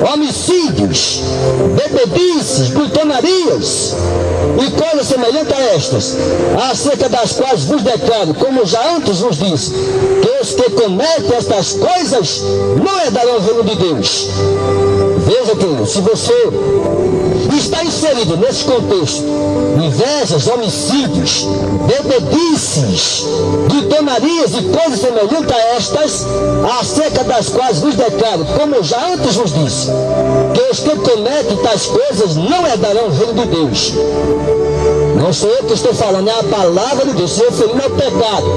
homicídios, bebedices, glutonarias e coisas semelhantes a estas, acerca das quais vos declaro, como já antes vos disse, que os que cometem estas coisas não herdarão o reino de Deus. Veja, querido, se você está inserido nesse contexto, invejas, homicídios, bebedices, glutonarias e coisas semelhantes a estas, acerca das quais vos declaro, como já antes vos disse, que os que cometem tais coisas não herdarão o reino de Deus. Não sou eu que estou falando, é a palavra de Deus, se referindo ao pecado.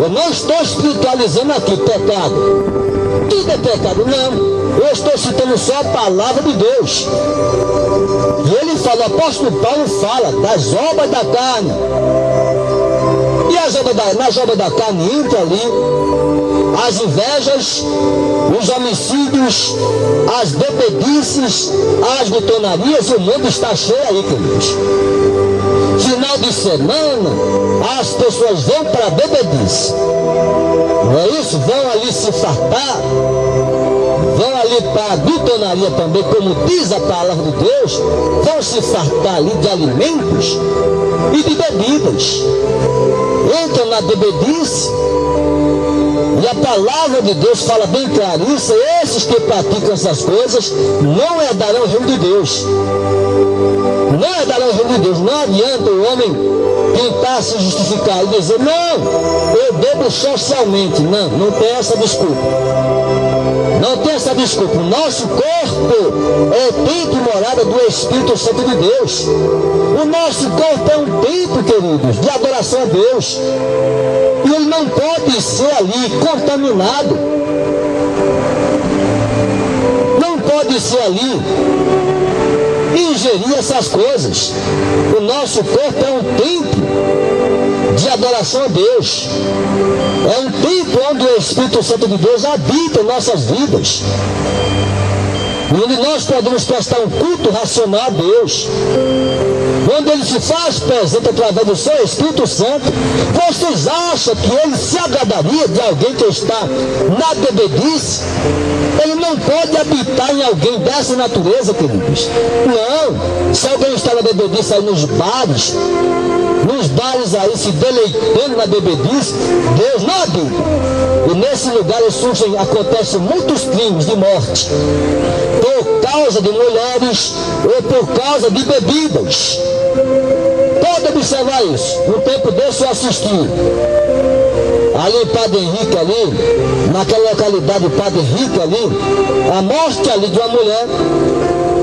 Eu não estou espiritualizando aqui pecado. Tudo é pecado, não. Eu estou citando só a palavra de Deus. E ele fala, o apóstolo Paulo fala das obras da carne. E nas obras da carne entra ali as invejas, os homicídios, as bebedices, as glutonarias, e o mundo está cheio aí, queridos. Final de semana, as pessoas vão para a bebedice. Não é isso? Vão ali se fartar, vão ali para a glutonaria também, como diz a palavra de Deus, vão se fartar ali de alimentos e de bebidas. Entram na bebedice, e a palavra de Deus fala bem claro isso, esses que praticam essas coisas não herdarão o reino de Deus. Não herdarão o reino de Deus. Não adianta o homem tentar se justificar e dizer, não, eu bebo socialmente. Não, não tem essa desculpa. Não tem essa desculpa. O nosso corpo é templo e morada do Espírito Santo de Deus. O nosso corpo é um templo, queridos, de adoração a Deus. E ele não pode ser ali contaminado. Não pode ser ali ingerir essas coisas. O nosso corpo é um templo de adoração a Deus. É um templo onde o Espírito Santo de Deus habita em nossas vidas, onde nós podemos prestar um culto racional a Deus, onde ele se faz presente através do seu Espírito Santo. Vocês acham que ele se agradaria de alguém que está na bebedice? Ele não pode habitar em alguém dessa natureza, queridos. Não. Se alguém está na bebedice aí nos bares aí se deleitando na bebedice, Deus não habita. E nesse lugar acontecem muitos crimes de morte, por causa de mulheres ou por causa de bebidas. Pode observar isso. No tempo desse eu assisti ali em Padre Henrique, ali naquela localidade Padre Henrique ali, a morte ali de uma mulher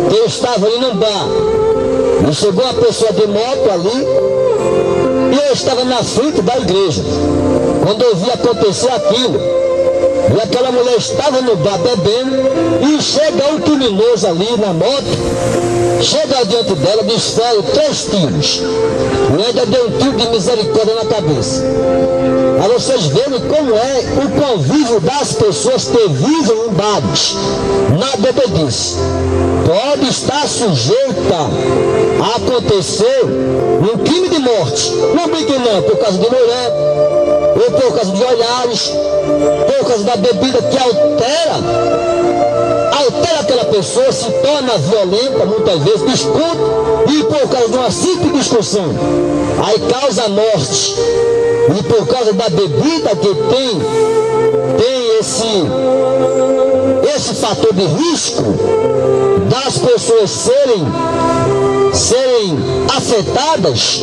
que estava ali num bar, e chegou uma pessoa de moto ali, e eu estava na frente da igreja quando eu vi acontecer aquilo. E aquela mulher estava no bar bebendo, e chega um criminoso ali na moto, chega diante dela, desfere 3 tiros, e ainda deu um tiro de misericórdia na cabeça. Para vocês verem como é o convívio das pessoas que vivem em bares, na bebedice. Pode estar sujeita a acontecer um crime de morte. Não brinque não, por causa de mulher, ou por causa de olhares, por causa da bebida que altera aquela pessoa, se torna violenta, muitas vezes discute, e por causa de uma simples discussão, aí causa morte. E por causa da bebida que tem esse fator de risco das pessoas serem afetadas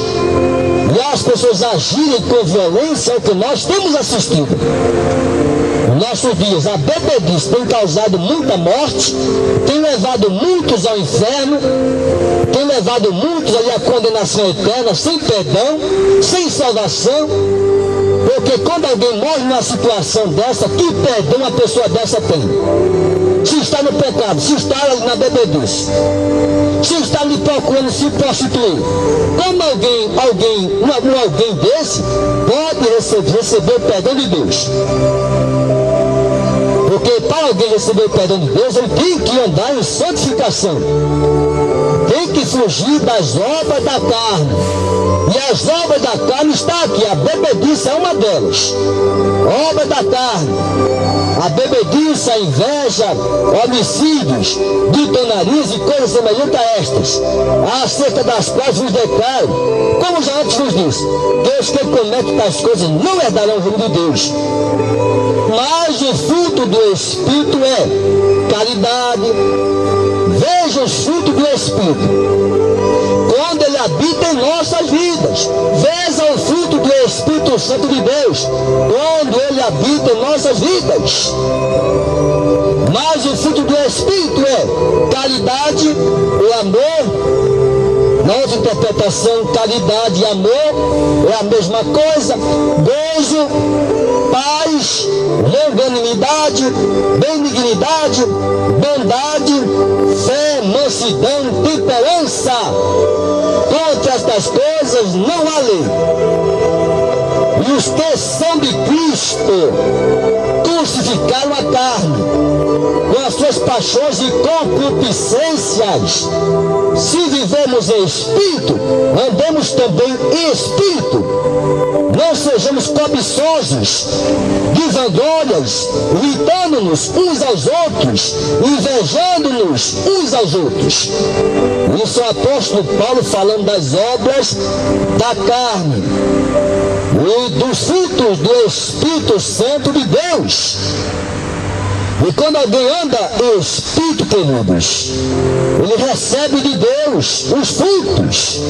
e as pessoas agirem com violência, é o que nós temos assistido. Nos nossos dias, a bebedice tem causado muita morte, tem levado muitos ao inferno, tem levado muitos ali à condenação eterna, sem perdão, sem salvação. Porque quando alguém morre numa situação dessa, que perdão uma pessoa dessa tem? Se está no pecado, se está na bebedice, se está ali procurando se prostituir, como alguém desse pode receber o perdão de Deus? Porque para alguém receber o perdão de Deus, ele tem que andar em santificação, tem que fugir das obras da carne. E as obras da carne estão aqui, a bebedice é uma delas. Obra da carne. a bebediça, a inveja, homicídios, glutonarias e coisas semelhantes a estas, acerca das quais vos declaro, como já antes vos disse, que os que cometem tais coisas não herdarão o reino de Deus. Mas o fruto do Espírito é caridade. Veja os frutos do Espírito quando ele habita em nossas vidas. Veja o fruto do Espírito Santo de Deus quando ele habita em nossas vidas. Mas o fruto do Espírito é caridade, o amor. Na outra interpretação, caridade e amor é a mesma coisa. Gozo, paz, longanimidade, benignidade, bondade, fé, mansidão, temperança. Contra estas coisas não há lei. E os que são de Cristo crucificaram a carne com as suas paixões e concupiscências. Se vivemos em Espírito, andemos também em Espírito. Não sejamos cobiçosos, de vanglórias, irritando-nos uns aos outros, invejando-nos uns aos outros. Isso é o apóstolo Paulo falando das obras da carne e dos frutos do Espírito Santo de Deus. E quando alguém anda em Espírito, queridos, ele recebe de Deus os frutos.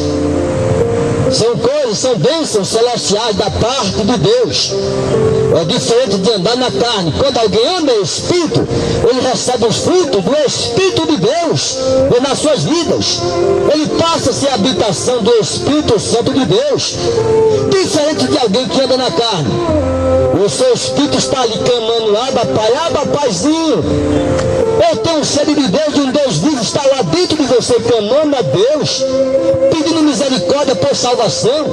São coisas, são bênçãos celestiais da parte de Deus. É diferente de andar na carne. Quando alguém anda em Espírito, ele recebe os frutos do Espírito de Deus nas suas vidas. Ele passa a ser a habitação do Espírito Santo de Deus. Diferente de alguém que anda na carne. O seu Espírito está ali clamando, Aba, Paizinho. Eu tenho sede de Deus, e um Deus vivo está lá dentro de você, clamando a Deus, pedindo misericórdia por salvação.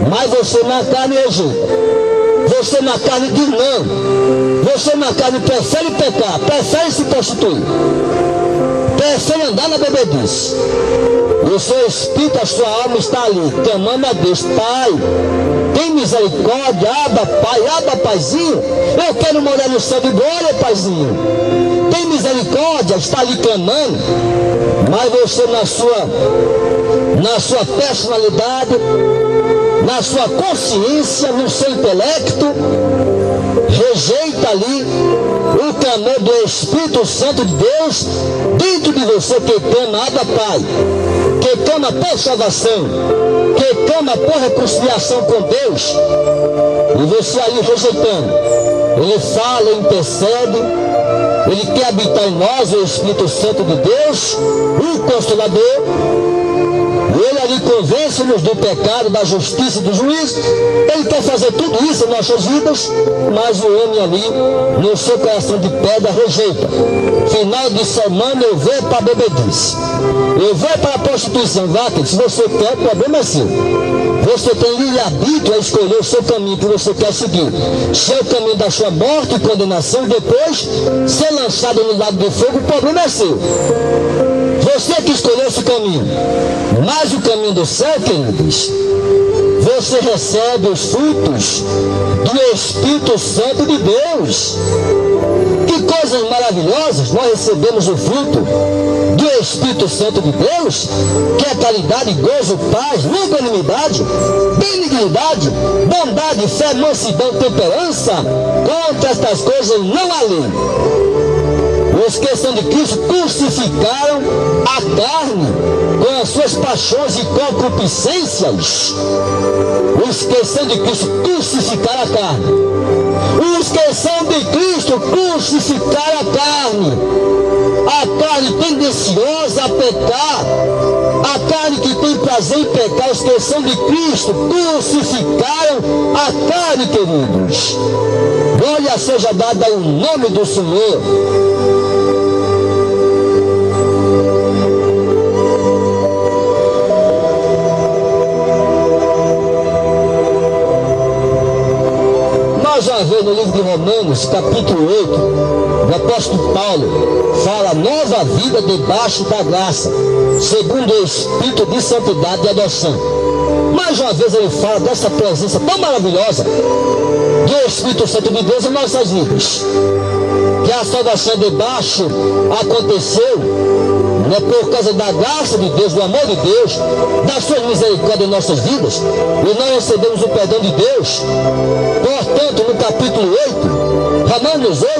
Mas você na carne rejeita. Você na carne diz não. Você na carne prefere pecar, prefere se prostituir, prefere andar na bebedice. E o seu espírito, a sua alma está ali, clamando a Deus, Pai, tem misericórdia, Aba, Paizinho. Eu quero morar no céu de glória, Paizinho. Tem misericórdia, está ali clamando. Mas você na sua personalidade, na sua consciência, no seu intelecto, rejeita ali o clamor do Espírito Santo de Deus dentro de você, que clama, Aba, Pai, que clama por salvação, que clama por reconciliação com Deus. E você ali rejeitando, ele fala, intercede, ele quer habitar em nós o Espírito Santo de Deus, o Consolador. Ele ali convence-nos do pecado, da justiça e do juízo. Ele quer fazer tudo isso em nossas vidas, mas o homem ali, no seu coração de pedra, rejeita. Final de semana eu vou para a bebedice, eu vou para a prostituição. Se você quer, o problema é seu. Você tem livre-arbítrio a escolher o seu caminho que você quer seguir. Se é o caminho da sua morte e condenação, depois ser lançado no lago de fogo, o problema é seu. Você que escolheu esse caminho. Mas o caminho do céu, queridos, você recebe os frutos do Espírito Santo de Deus. Que coisas maravilhosas! Nós recebemos o fruto do Espírito Santo de Deus, que é caridade, gozo, paz, longanimidade, benignidade, bondade, fé, mansidão, temperança. Contra estas coisas não há lei. Os que são de Cristo crucificaram a carne com as suas paixões e concupiscências. Os que são de Cristo crucificaram a carne. Os que são de Cristo crucificaram a carne. A carne tendenciosa a pecar. A carne que tem prazer em pecar. Os que são de Cristo crucificaram a carne, queridos. Glória seja dada ao nome do Senhor. Mais uma vez no livro de Romanos, capítulo 8, o apóstolo Paulo fala nova vida debaixo da graça, segundo o Espírito de santidade e adoção. Mais uma vez ele fala dessa presença tão maravilhosa do Espírito Santo de Deus em nossas vidas. a salvação de baixo aconteceu, não é por causa da graça de Deus, do amor de Deus, da sua misericórdia em nossas vidas, e nós recebemos o perdão de Deus. Portanto, no capítulo 8, Romanos 8,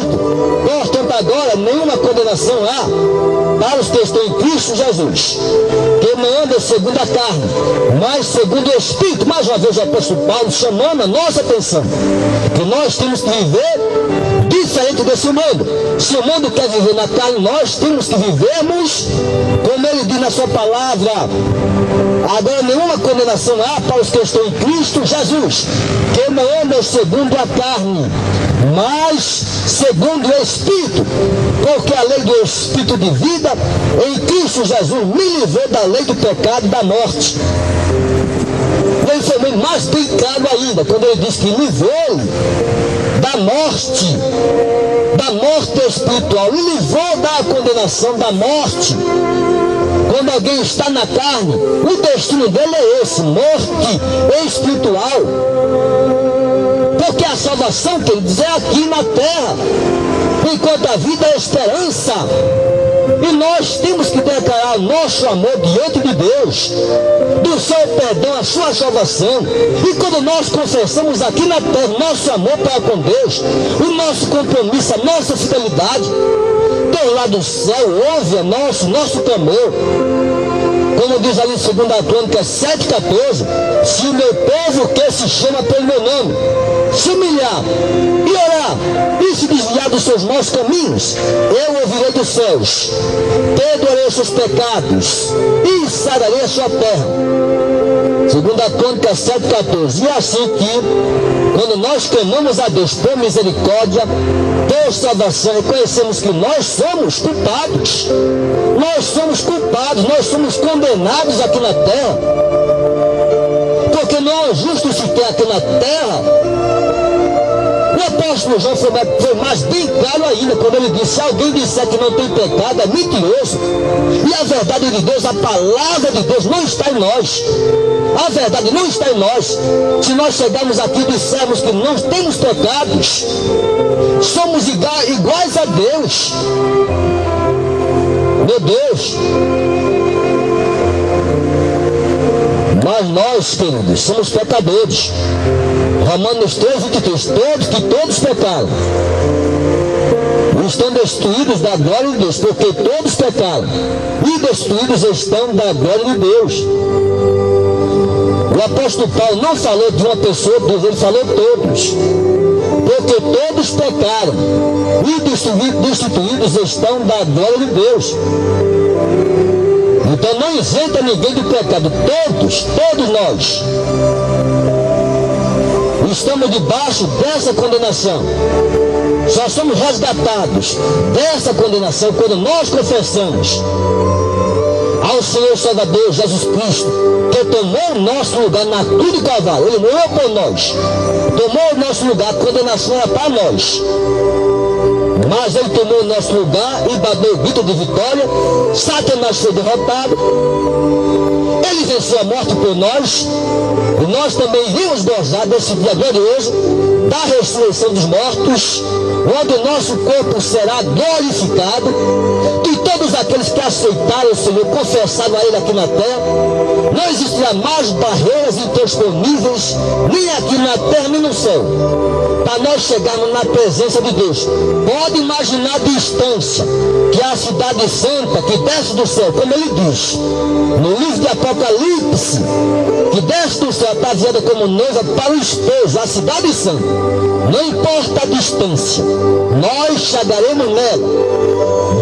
portanto agora nenhuma condenação há para os que estão em Cristo Jesus, que não andam segundo a carne, mas segundo o Espírito. Mais uma vez o apóstolo Paulo chamando a nossa atenção, que nós temos que viver diferente desse mundo. Se o mundo quer viver na carne, nós temos que vivermos como ele diz na sua palavra. Agora nenhuma condenação há para os que estão em Cristo Jesus, que não andam segundo a carne, mas segundo o Espírito, porque a lei do Espírito de vida em Cristo Jesus me livrou da lei do pecado e da morte. Ele foi mais bem claro ainda, quando ele diz que livrou da morte espiritual, e livrou da condenação da morte. Quando alguém está na carne, o destino dele é esse, morte espiritual. Porque a salvação, queridos, é aqui na terra, enquanto a vida é esperança. E nós temos que declarar nosso amor diante de Deus, do seu perdão, a sua salvação. E quando nós confessamos aqui na terra nosso amor para com Deus, o nosso compromisso, a nossa fidelidade, Deus lá do céu ouve nosso clamor. Como diz ali em 2 Crônicas 7,14, se o meu povo que se chama pelo meu nome se humilhar e orar e se desviar dos seus maus caminhos, eu ouvirei dos céus, perdoarei os seus pecados e sararei a sua terra. 2 Crônicas 7,14. E assim que, quando nós clamamos a Deus por misericórdia, por salvação, reconhecemos que nós somos culpados. Nós somos culpados, nós somos condenados aqui na terra. Porque não é justo se ter aqui na terra. O apóstolo João foi mais bem claro ainda, quando ele disse: se alguém disser que não tem pecado, é mentiroso. E a verdade de Deus, a palavra de Deus não está em nós. A verdade não está em nós. Se nós chegarmos aqui e dissermos que não temos pecados, somos iguais a Deus. Meu Deus. Mas nós, queridos, somos pecadores. Romanos 13:23, todos pecaram e estão destruídos da glória de Deus, porque todos pecaram e destruídos estão da glória de Deus. O apóstolo Paulo não falou de uma pessoa, ele falou todos, porque todos pecaram e destituídos estão da glória de Deus. Então não isenta ninguém do pecado, todos nós estamos debaixo dessa condenação. Só somos resgatados dessa condenação quando nós confessamos ao Senhor Salvador Jesus Cristo, que tomou o nosso lugar na cruz do Calvário. Ele morreu por nós, tomou o nosso lugar, a condenação era para nós, mas ele tomou o nosso lugar e bateu o grito de vitória. Satanás foi derrotado, ele venceu a morte por nós, e nós também iremos gozar desse dia glorioso da ressurreição dos mortos, onde o nosso corpo será glorificado, e todos aqueles que aceitaram o Senhor, confessaram a Ele aqui na terra, não existirá mais barreiras intransponíveis, nem aqui na terra, nem no céu, para nós chegarmos na presença de Deus. Pode imaginar a distância que a cidade santa que desce do céu, como ele diz no livro de Apocalipse, que desce do céu ataviada como noiva para o esposo, a cidade santa. Não importa a distância, nós chegaremos nela.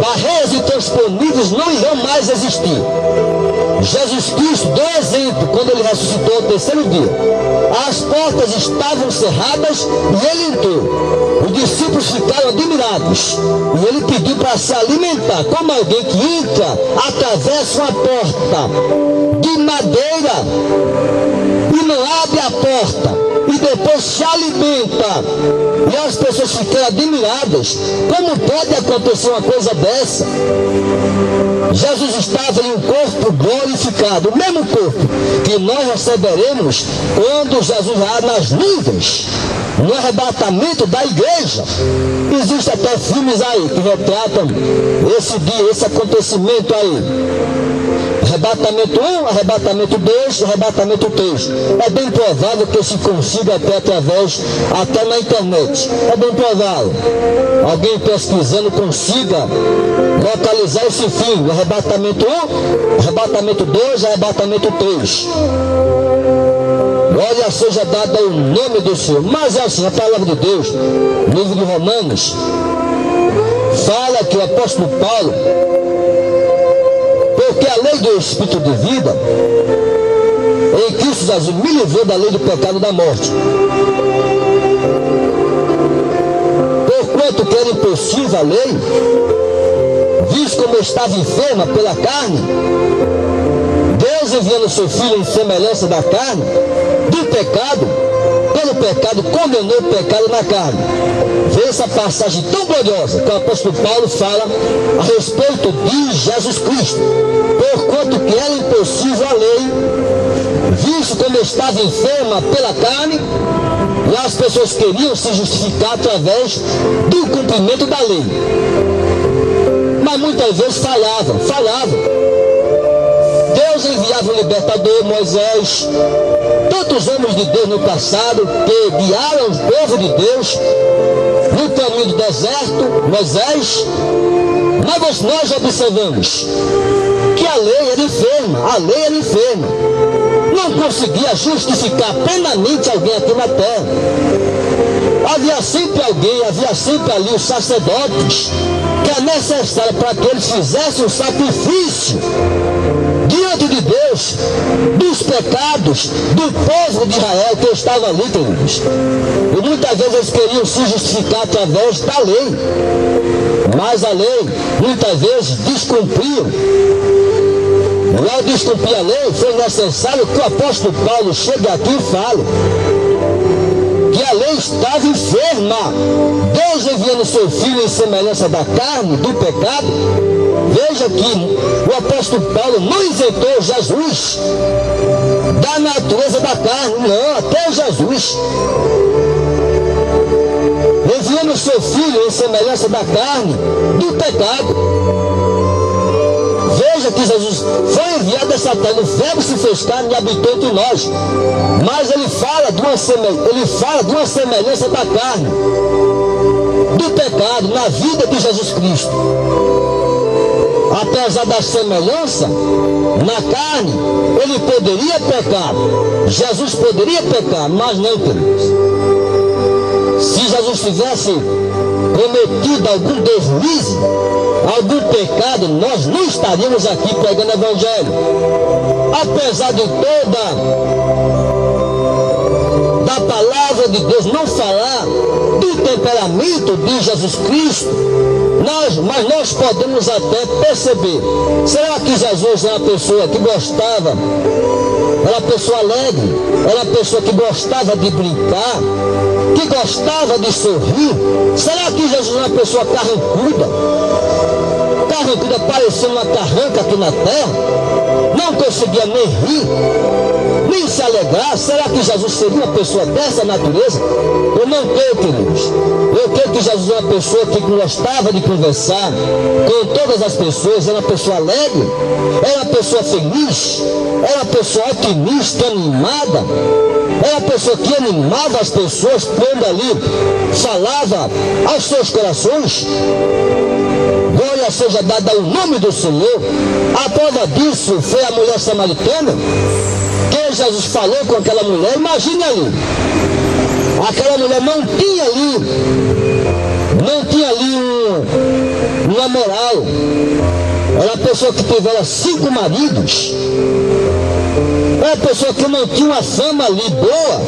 Barreiras intransponíveis não irão mais existir. Jesus Cristo deu exemplo quando ele ressuscitou no terceiro dia. As portas estavam cerradas e ele entrou. Os discípulos ficaram admirados e ele pediu para se alimentar, como alguém que entra, atravessa uma porta de madeira e não abre a porta e depois se alimenta. E as pessoas ficam admiradas. Como pode acontecer uma coisa dessa? Jesus estava em um corpo glorificado, o mesmo corpo que nós receberemos quando Jesus vai nas nuvens, no arrebatamento da igreja. Existem até filmes aí que retratam esse dia, esse acontecimento aí. Arrebatamento 1, arrebatamento 2, arrebatamento 3. É bem provável que se consiga até na internet. É bem provável. Alguém pesquisando consiga localizar esse filme. Arrebatamento 1, arrebatamento 2, arrebatamento 3. Glória seja dada ao nome do Senhor. Mas é assim, a palavra de Deus, no livro de Romanos, fala que o apóstolo Paulo, porque a lei do Espírito de vida em Cristo Jesus me livrou da lei do pecado e da morte. Porquanto que era impossível a lei, visto como eu estava enferma pela carne, Deus enviando seu Filho em semelhança da carne, do pecado, pelo pecado, condenou o pecado na carne. Vê essa passagem tão gloriosa que o apóstolo Paulo fala a respeito de Jesus Cristo. Porquanto que era impossível a lei, visto como estava enferma pela carne, e as pessoas queriam se justificar através do cumprimento da lei. Mas muitas vezes falhavam. Deus enviava o libertador, Moisés, tantos homens de Deus no passado que guiaram o povo de Deus no caminho do deserto, Moisés. Mas nós observamos que a lei era enferma, não conseguia justificar plenamente alguém aqui na terra. Havia sempre ali os sacerdotes, que é necessário para que eles fizessem um sacrifício diante de Deus dos pecados do povo de Israel que estava ali, queridos. E muitas vezes eles queriam se justificar através da lei, mas a lei muitas vezes descumpriam. E ao descumprir a lei, foi necessário que o apóstolo Paulo chegue aqui e fale que a lei estava enferma. Deus enviando seu Filho em semelhança da carne, do pecado. Veja que o apóstolo Paulo não inventou Jesus da natureza da carne, não, até Jesus. Enviando seu Filho em semelhança da carne, do pecado. Veja que Jesus foi enviado dessa terra, o verbo se fez carne e habitou entre nós. Mas ele fala de uma semelhança da carne, do pecado, na vida de Jesus Cristo. Apesar da semelhança, na carne, ele poderia pecar. Jesus poderia pecar, mas não, queridos. Se Jesus tivesse cometido algum deslize, algum pecado, nós não estaríamos aqui pregando o evangelho. Apesar de toda da palavra de Deus não falar do temperamento de Jesus Cristo, mas nós podemos até perceber. Será que Jesus é uma pessoa que gostava, era uma pessoa alegre, era uma pessoa que gostava de brincar, que gostava de sorrir? Será que Jesus é uma pessoa carrancuda, parecendo uma carranca aqui na terra? Não conseguia nem rir, nem se alegrar? Será que Jesus seria uma pessoa dessa natureza? Eu não creio, queridos. Eu creio que Jesus é uma pessoa que gostava de conversar com todas as pessoas, era uma pessoa alegre, era uma pessoa feliz, era uma pessoa otimista, animada, era uma pessoa que animava as pessoas quando ali falava aos seus corações. Glória seja dada ao nome do Senhor. A prova disso foi a mulher samaritana, que Jesus falou com aquela mulher. Imagine ali, aquela mulher não tinha ali uma moral. Era uma pessoa que tivera 5 maridos. Era uma pessoa que não tinha uma fama ali boa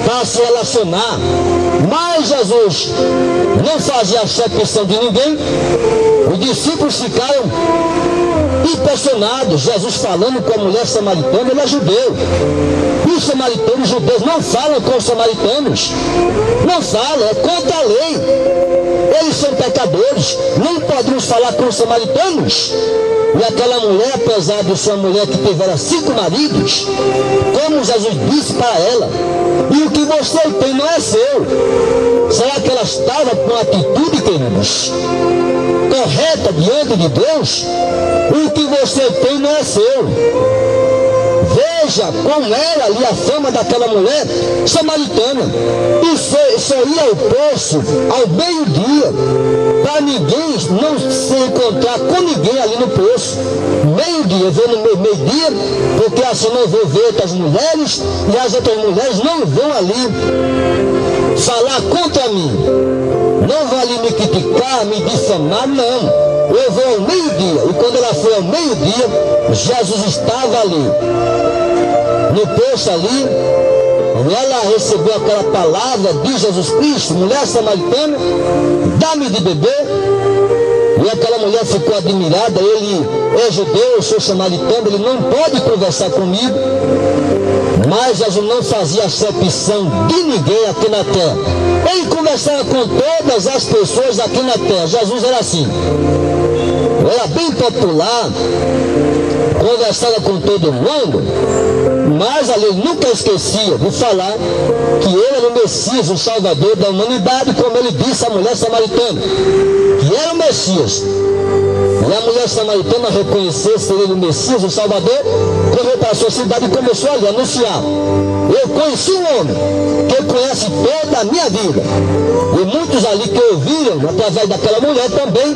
para se relacionar. Mas Jesus não fazia acepção de ninguém. Os discípulos ficaram Impressionado, Jesus falando com a mulher samaritana, ele é judeu. E os samaritanos, os judeus não falam com os samaritanos. Não falam, é contra a lei. Eles são pecadores, não podemos falar com os samaritanos. E aquela mulher, apesar de ser uma mulher que tivera 5 maridos, como Jesus disse para ela, e o que você tem não é seu. Será que ela estava com uma atitude, queridos, correta diante de Deus? O que você tem não é seu. Veja como era ali a fama daquela mulher samaritana. E só ia ao poço ao meio-dia, para ninguém não se encontrar com ninguém ali no poço. Meio-dia, vê no meio-dia, porque assim não vou ver outras mulheres, e as outras mulheres não vão ali falar contra mim. Não vão ali me criticar, me difamar, não. Eu vou ao meio-dia. E quando ela foi ao meio-dia, Jesus estava ali no poço ali, e ela recebeu aquela palavra de Jesus Cristo: mulher samaritana, dá-me de beber. E aquela mulher ficou admirada. Ele é judeu, eu sou samaritano, ele não pode conversar comigo. Mas Jesus não fazia acepção de ninguém aqui na terra. Ele conversava com todas as pessoas aqui na terra. Jesus era assim, era bem popular, conversava com todo mundo. Mas ali nunca esquecia de falar que ele era o Messias, o Salvador da humanidade, como ele disse à mulher samaritana, que era o Messias. E a mulher samaritana reconheceu ser ele o Messias, o Salvador, correu para a sua cidade e começou ali a anunciar: eu conheci um homem que conhece toda a minha vida. E muitos ali que ouviram, através daquela mulher, também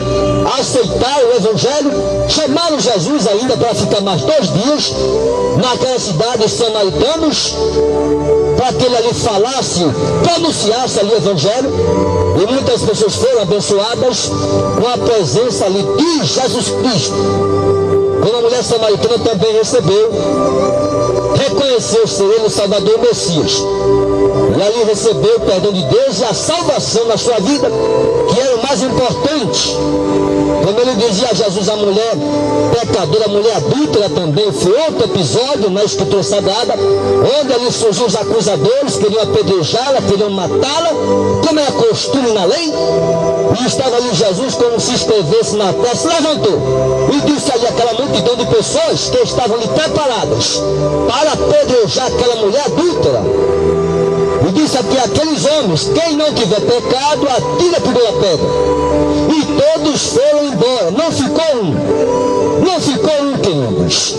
aceitaram o Evangelho, chamaram Jesus ainda para ficar mais 2 dias naquela cidade, samaritanos, para que ele ali falasse, pronunciasse ali o Evangelho. E muitas pessoas foram abençoadas com a presença ali de Jesus Cristo. Como a mulher samaritana também recebeu, reconheceu ser ele o Salvador, o Messias. E ali recebeu o perdão de Deus e a salvação na sua vida, que era o mais importante. Como ele dizia a Jesus, a mulher pecadora, a mulher adúltera também, foi outro episódio na Escritura Sagrada, onde ali surgiu os acusadores, queriam apedrejá-la, queriam matá-la, como é costume na lei. E estava ali Jesus, como se escrevesse na terra, se levantou e disse ali aquela multidão de pessoas que estavam ali preparadas para apedrejar aquela mulher adúltera. E disse aqui: aqueles homens, quem não tiver pecado, atira a primeira pedra. E todos foram embora, não ficou um. Não ficou um, queridos.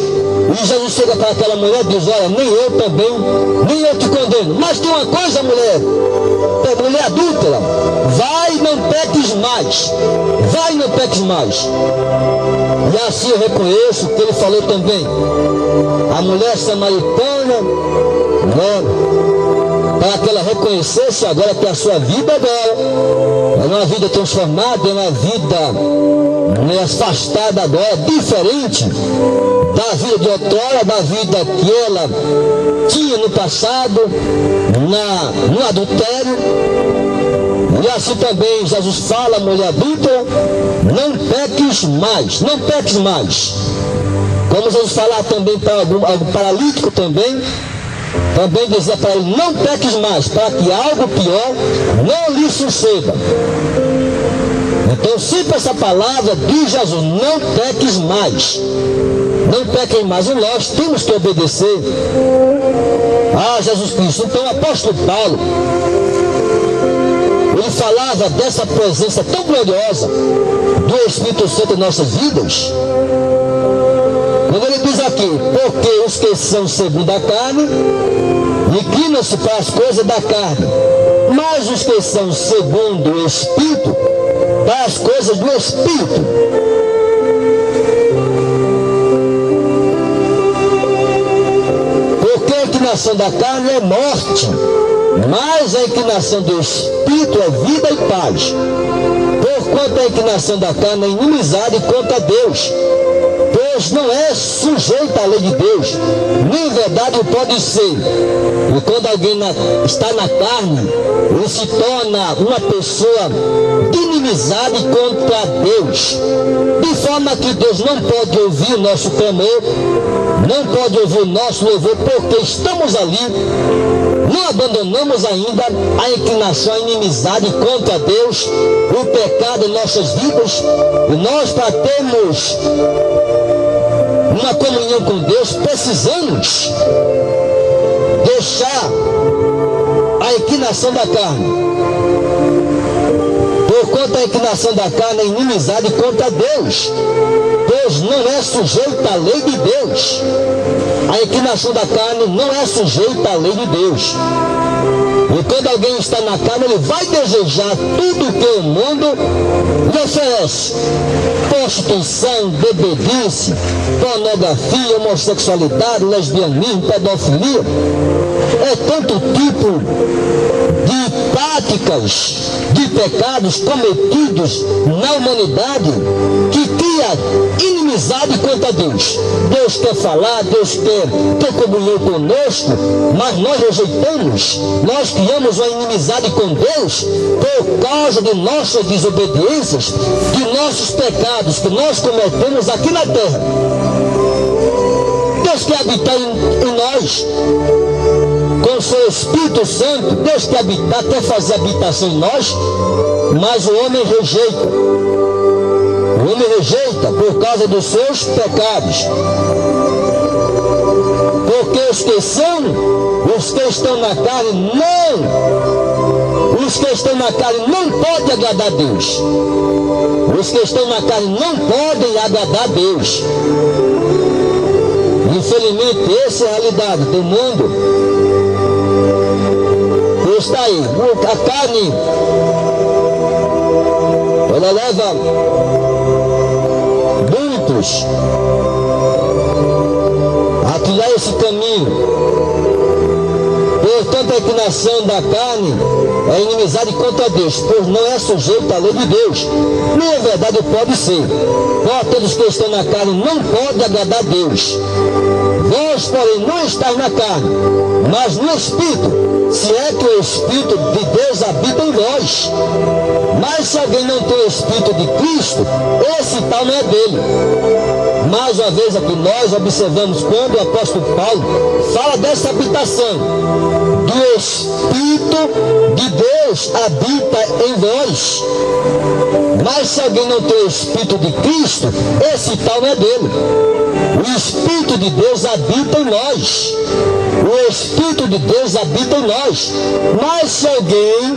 E Jesus chega para aquela mulher e diz: olha, nem eu também, nem eu te condeno. Mas tem uma coisa, mulher adúltera, vai e não peques mais. Vai e não peques mais. E assim eu reconheço que ele falou também. A mulher samaritana, né, para que ela reconhecesse agora que a sua vida agora é uma vida transformada, é uma vida afastada agora, diferente da vida de outrora, da vida que ela tinha no passado, no adultério. E assim também Jesus fala: mulher adúltera, não peques mais, não peques mais. Como Jesus falar também para algum paralítico também dizia para ele: não peques mais, para que algo pior não lhe suceda. Então sempre essa palavra de Jesus: não peques mais, não pequem mais. E nós temos que obedecer a Jesus Cristo. Então o apóstolo Paulo, ele falava dessa presença tão gloriosa do Espírito Santo em nossas vidas, quando ele diz aqui: porque os que são segundo a carne inclinam-se para as coisas da carne, mas os que são segundo o Espírito, para as coisas do Espírito. Porque a inclinação da carne é morte, mas a inclinação do Espírito é vida e paz. Porquanto a inclinação da carne é inimizade contra Deus, Deus não é sujeito à lei de Deus, nem em verdade pode ser. E quando alguém está na carne, ele se torna uma pessoa de inimizade contra Deus, de forma que Deus não pode ouvir o nosso clamor, não pode ouvir o nosso louvor, porque estamos ali, não abandonamos ainda a inclinação, a inimizade contra Deus, o pecado em nossas vidas, e nós, para termos uma comunhão com Deus, precisamos deixar a inclinação da carne. Porquanto a inclinação da carne é inimizade contra Deus. Deus não é sujeito à lei de Deus. A inclinação da carne não é sujeita à lei de Deus. E quando alguém está na carne, ele vai desejar tudo que o mundo lhe oferece: prostituição, bebedice, pornografia, homossexualidade, lesbianismo, pedofilia. É tanto tipo de práticas, de pecados cometidos na humanidade que cria inimizade contra Deus. Deus quer falar, Deus quer ter comunhão conosco, mas nós rejeitamos, nós criamos uma inimizade com Deus por causa de nossas desobediências, de nossos pecados que nós cometemos aqui na terra. Deus quer habitar em nós com o seu Espírito Santo. Deus quer habitar, quer fazer habitação em nós, mas o homem rejeita. O homem rejeita por causa dos seus pecados. Porque os que estão na carne não podem agradar a Deus. Os que estão na carne não podem agradar a Deus. Infelizmente, essa é a realidade do mundo. Está aí, a carne, ela leva muitos a trilhar esse caminho. Portanto, a inclinação da carne é inimizade contra Deus, pois não é sujeito à lei de Deus, nem a verdade pode ser. Portanto, os que estão na carne não podem agradar a Deus. Vós, porém, não estáis na carne, mas no Espírito, se é que o Espírito de Deus habita em vós. Mas se alguém não tem o Espírito de Cristo, esse tal não é dele. Mais uma vez aqui nós observamos quando o apóstolo Paulo fala dessa habitação, do Espírito de Deus habita em vós. Mas se alguém não tem o Espírito de Cristo, esse tal não é dele. O Espírito de Deus habita em nós. O Espírito de Deus habita em nós. Mas se alguém